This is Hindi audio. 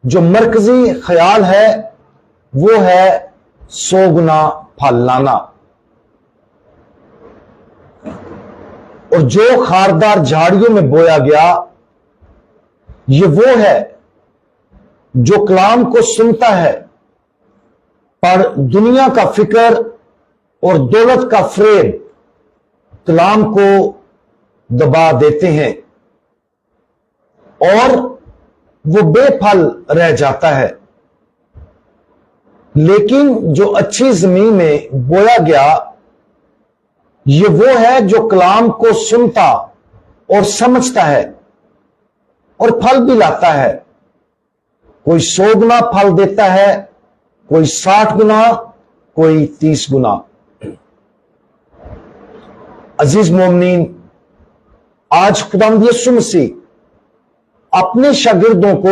जो मरकजी ख्याल है वो है 100 गुना फल लाना। और जो खारदार झाड़ियों में बोया गया, ये वो है जो कलाम को सुनता है पर दुनिया का फिक्र और दौलत का फ्रेब कलाम को दबा देते हैं और वो बेफल रह जाता है। लेकिन जो अच्छी जमीन में बोया गया, ये वो है जो कलाम को सुनता और समझता है और फल भी लाता है। कोई 100 गुना फल देता है, कोई 60 गुना, कोई 30 गुना। अजीज मोमिनीन, आज खुदावंद यीशु मसीह अपने शागिर्दों को